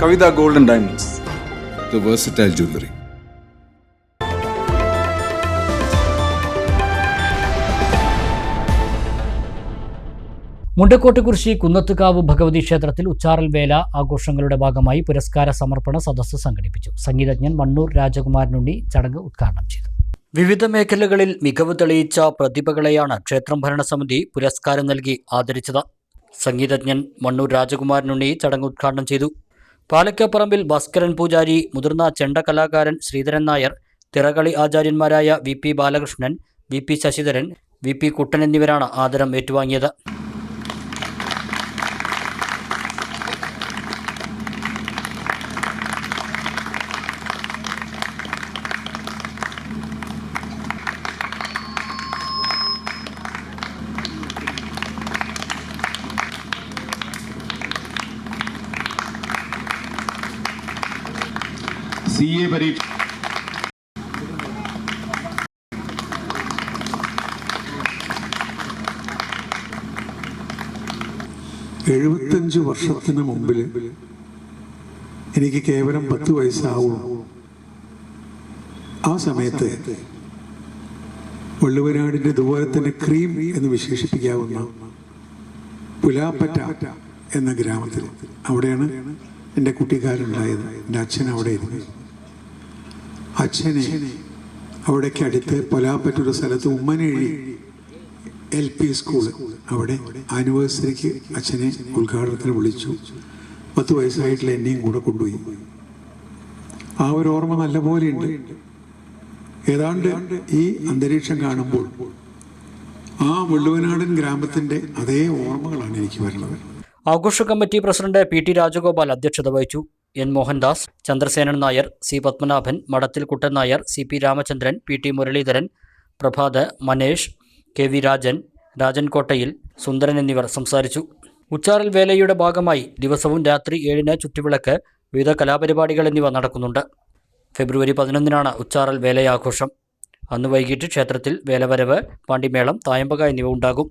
Kavita Gold and Diamonds. The versatile jewelry. Mundakkottukurissi കുന്നത്തുകാവ് Bhagavathi ക്ഷേത്രത്തിൽ ഉച്ചാറൽ വേല ആഘോഷങ്ങളുടെ ഭാഗമായി പുരസ്കാര സമർപ്പണ സദസ്സ് സംഘടിപ്പിച്ചു. സംഗീതജ്ഞൻ മണ്ണൂർ രാജകുമാരനുണ്ണി ചടങ്ങ് ഉദ്ഘാടനം ചെയ്തു. വിവിധ മേഖലകളിൽ മികവ് തെളിയിച്ച പ്രതിഭകളെയാണ് ക്ഷേത്രം ഭരണസമിതി പുരസ്കാരം നൽകി ആദരിച്ചത്. സംഗീതജ്ഞൻ മണ്ണൂർ രാജകുമാരനുണ്ണി ചടങ്ങ് ഉദ്ഘാടനം ചെയ്തു. പാലക്കപ്പറമ്പിൽ ഭാസ്കരൻ പൂജാരി, മുതിർന്ന ചെണ്ട കലാകാരൻ ശ്രീധരൻ നായർ, തിറകളി ആചാര്യന്മാരായ V P Balakrishnan, V P Sasidharan, V P Kuttan എന്നിവരാണ് ആദരം ഏറ്റുവാങ്ങിയത്. CA പരീക്ഷ എഴുപത്തഞ്ച് വർഷത്തിന് മുമ്പിൽ എനിക്ക് കേവലം 10 വയസ്സാവുള്ളൂ. ആ സമയത്ത് വള്ളുവനാടിൻ്റെ ഇതുപോലെ തന്നെ ക്രീം എന്ന് വിശേഷിപ്പിക്കാവുന്ന പുലാപ്പറ്റ എന്ന ഗ്രാമത്തിൽ, അവിടെയാണ് എൻ്റെ കുട്ടിക്കാരുണ്ടായത്. എൻ്റെ അച്ഛൻ അവിടെ ഇരുന്നു. അച്ഛനെ അവിടേക്ക് അടുത്ത് പൊലാപ്പറ്റൊരു സ്ഥലത്ത് ഉമ്മനേഴി LP സ്കൂൾ, അവിടെ ആനിവേഴ്സറിക്ക് അച്ഛനെ ഉദ്ഘാടനത്തിന് വിളിച്ചു. 10 വയസ്സായിട്ടുള്ള എന്നെയും കൂടെ കൊണ്ടുപോയി. ആ ഒരു ഓർമ്മ നല്ലപോലെ ഉണ്ട്. ഏതാണ്ട് ഈ അന്തരീക്ഷം കാണുമ്പോൾ ആ വള്ളുവനാടൻ ഗ്രാമത്തിൻ്റെ അതേ ഓർമ്മകളാണ് എനിക്ക് വരുന്നത്. ആഘോഷ കമ്മിറ്റി പ്രസിഡന്റ് PT രാജഗോപാൽ അധ്യക്ഷത വഹിച്ചു. N മോഹൻദാസ്, ചന്ദ്രസേനൻ നായർ, C പത്മനാഭൻ, മടത്തിൽ കുട്ടൻ Nair, CP Ramachandran, PT Muraleedharan, Prabhat, Manesh, KV Rajan, Rajan കോട്ടയിൽ, സുന്ദരൻ എന്നിവർ സംസാരിച്ചു. ഉച്ചാറൽ വേലയുടെ ഭാഗമായി ദിവസവും രാത്രി 7-ന് ചുറ്റുവിളക്ക്, വിവിധ കലാപരിപാടികൾ എന്നിവ നടക്കുന്നുണ്ട്. ഫെബ്രുവരി 11-നാണ് ഉച്ചാറൽ വേലയാഘോഷം. അന്ന് വൈകിട്ട് ക്ഷേത്രത്തിൽ വേലവരവ്, പാണ്ടിമേളം, തായമ്പക എന്നിവ ഉണ്ടാകും.